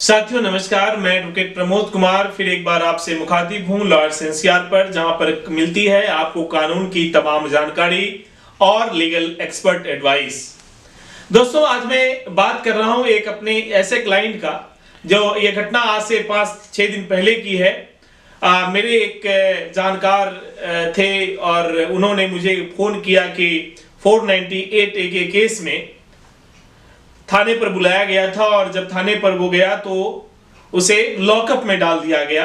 साथियों नमस्कार, मैं एडवोकेट प्रमोद कुमार फिर एक बार आपसे मुखातिब हूं लॉयर्स एनसीआर पर, जहां पर मिलती है आपको कानून की तमाम जानकारी और लीगल एक्सपर्ट एडवाइस। दोस्तों, आज मैं बात कर रहा हूं एक अपने ऐसे क्लाइंट का जो ये घटना आज से 5-6 दिन पहले की है। मेरे एक जानकार थे और उन्होंने मुझे फोन किया कि 498 ए के केस में थाने पर बुलाया गया था और जब थाने पर वो गया तो उसे लॉकअप में डाल दिया गया।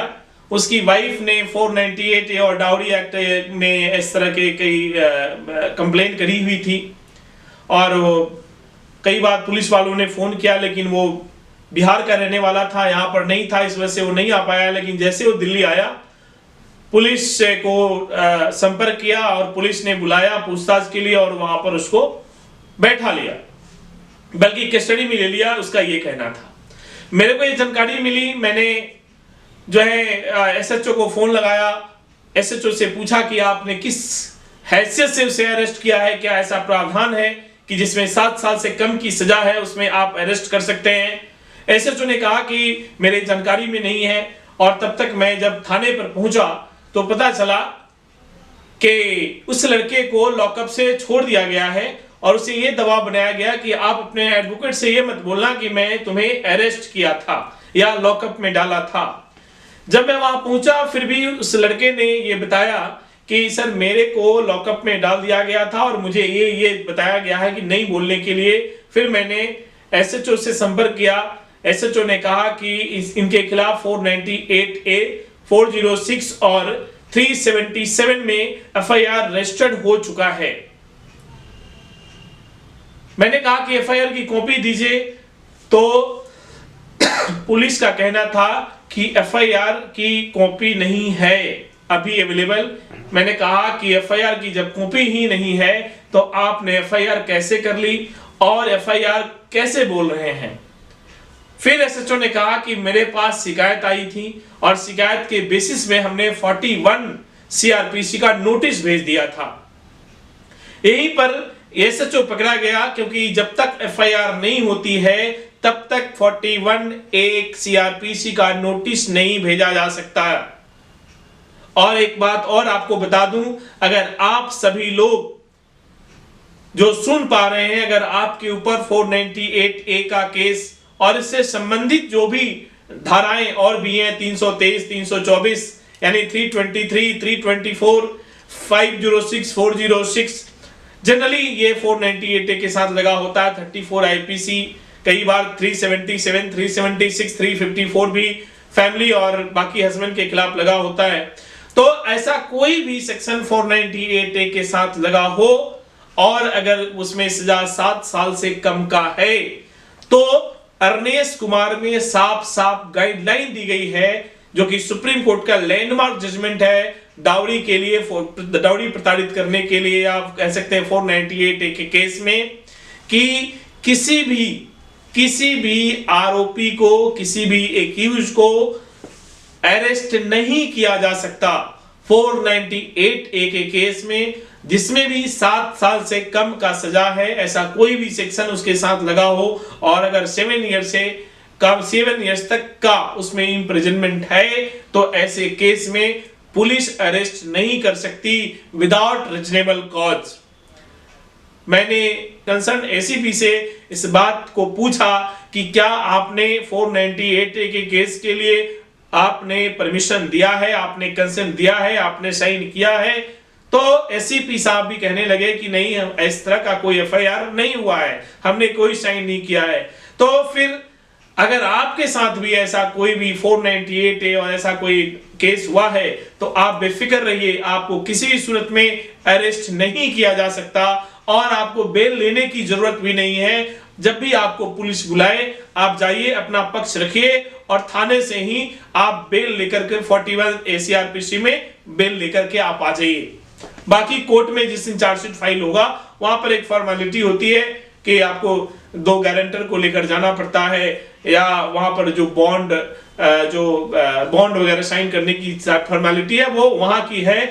उसकी वाइफ ने 498 ए और डाउरी एक्ट में इस तरह के कई कंप्लेंट करी हुई थी और कई बार पुलिस वालों ने फोन किया, लेकिन वो बिहार का रहने वाला था, यहाँ पर नहीं था, इस वजह से वो नहीं आ पाया। लेकिन जैसे वो दिल्ली आया, पुलिस को संपर्क किया और पुलिस ने बुलाया पूछताछ के लिए और वहां पर उसको बैठा लिया, बल्कि कस्टडी में ले लिया, उसका ये कहना था। मेरे को ये जानकारी मिली, मैंने जो है एसएचओ को फोन लगाया, एसएचओ से पूछा कि आपने किस हैसियत से उसे अरेस्ट किया है, क्या ऐसा प्रावधान है कि जिसमें 7 साल से कम की सजा है उसमें आप अरेस्ट कर सकते हैं। एसएचओ ने कहा कि मेरे जानकारी में नहीं है और तब तक मैं जब थाने पर पहुंचा तो पता चला कि उस लड़के को लॉकअप से छोड़ दिया गया है और उसे ये दबाव बनाया गया कि आप अपने एडवोकेट से ये मत बोलना कि मैं तुम्हें अरेस्ट किया था या लॉकअप में डाला था। जब मैं वहां पहुंचा फिर भी उस लड़के ने ये बताया कि सर मेरे को लॉकअप में डाल दिया गया था और मुझे ये बताया गया है कि नहीं बोलने के लिए। फिर मैंने एसएचओ से संपर्क किया। एसएचओ ने कहा कि इनके खिलाफ 498 ए 406 और 377 में एफआईआर रजिस्टर्ड हो चुका है। मैंने कहा कि एफआईआर की कॉपी दीजिए, तो पुलिस का कहना था कि एफआईआर की कॉपी नहीं है अभी अवेलेबल। मैंने कहा कि एफआईआर की जब कॉपी ही नहीं है तो आपने एफआईआर कैसे कर ली और एफआईआर कैसे बोल रहे हैं। फिर एसएचओ ने कहा कि मेरे पास शिकायत आई थी और शिकायत के बेसिस में हमने 41 सीआरपीसी का नोटिस भेज दिया था। यहीं पर एसएचओ पकड़ा गया, क्योंकि जब तक एफआईआर नहीं होती है तब तक 41 एक सीआरपीसी का नोटिस नहीं भेजा जा सकता। और एक बात और आपको बता दूं, अगर आप सभी लोग जो सुन पा रहे हैं, अगर आपके ऊपर 498 ए का केस और इससे संबंधित जो भी धाराएं और भी हैं 323, 324 यानी 323, 324, 506, 406, जनरली ये 498 ए के साथ लगा होता है। 34 आईपीसी, कई बार 377, 376, 354 भी फैमिली और बाकी हस्बैंड के खिलाफ लगा होता है। तो ऐसा कोई भी सेक्शन 498 ए के साथ लगा हो और अगर उसमें सजा 7 साल से कम का है तो अर्नेश कुमार में साफ साफ गाइडलाइन दी गई है, जो कि सुप्रीम कोर्ट का लैंडमार्क जजमेंट है डाउरी के लिए, डाउरी प्रताड़ित करने के लिए आप कह सकते हैं 498 ए के केस में, कि किसी भी आरोपी को, किसी भी एक्यूज को अरेस्ट नहीं किया जा सकता 498 ए के केस में, जिसमें भी 7 साल से कम का सजा है। ऐसा कोई भी सेक्शन उसके साथ लगा हो और अगर 7 ईयर से कम 7 ईयर्स तक का उसमें इम्प्रिजनमेंट है तो ऐसे केस में पुलिस अरेस्ट नहीं कर सकती विदाउट रीजनेबल कॉज। मैंने कंसर्न एसीपी से इस बात को पूछा कि क्या आपने 498 ए के केस के लिए आपने परमिशन दिया है, आपने कंसेंट दिया है, आपने साइन किया है? तो एसीपी साहब भी कहने लगे कि नहीं, इस तरह का कोई एफआईआर नहीं हुआ है, हमने कोई साइन नहीं किया है। तो फिर अगर आपके साथ भी ऐसा कोई भी 498 ए और ऐसा कोई केस हुआ है तो आप बेफिक्र रहिए, आपको किसी भी सूरत में अरेस्ट नहीं किया जा सकता और आपको बेल लेने की जरूरत भी नहीं है। जब भी आपको पुलिस बुलाए आप जाइए, अपना पक्ष रखिए और थाने से ही आप बेल लेकर के 41 एसीआरपीसी में बेल लेकर के आप आ जाइए। बाकी कोर्ट में जिस दिन चार्जशीट फाइल होगा वहां पर एक फॉर्मेलिटी होती है कि आपको 2 गारंटर को लेकर जाना पड़ता है या वहां पर जो बॉन्ड वगैरह साइन करने की फॉर्मेलिटी है वो वहां की है।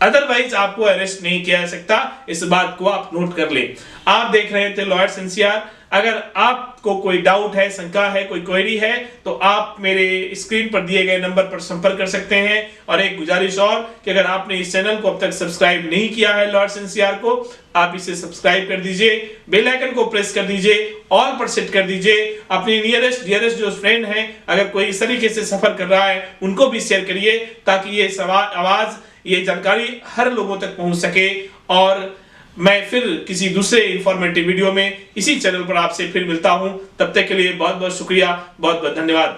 अदरवाइज आपको अरेस्ट नहीं किया जा सकता, इस बात को आप नोट कर ले। आप देख रहे थे लॉयर्स एनसीआर। अगर आपको कोई डाउट है, शंका है, कोई क्वेरी है, तो आप मेरे स्क्रीन पर दिए गए नंबर पर संपर्क कर सकते हैं। और एक गुजारिश और कि अगर आपने इस चैनल को अब तक सब्सक्राइब नहीं किया है लॉर्ड्स एनसीआर को, आप इसे सब्सक्राइब कर दीजिए, बेल आइकन को प्रेस कर दीजिए, ऑल पर सेट कर दीजिए। अपनी नियरेस्ट डियरेस्ट जो फ्रेंड हैं, अगर कोई इस तरीके से सफर कर रहा है, उनको भी शेयर करिए, ताकि ये आवाज, ये जानकारी हर लोगों तक पहुंच सके। और मैं फिर किसी दूसरे इंफॉर्मेटिव वीडियो में इसी चैनल पर आपसे फिर मिलता हूं। तब तक के लिए बहुत बहुत शुक्रिया, बहुत बहुत धन्यवाद।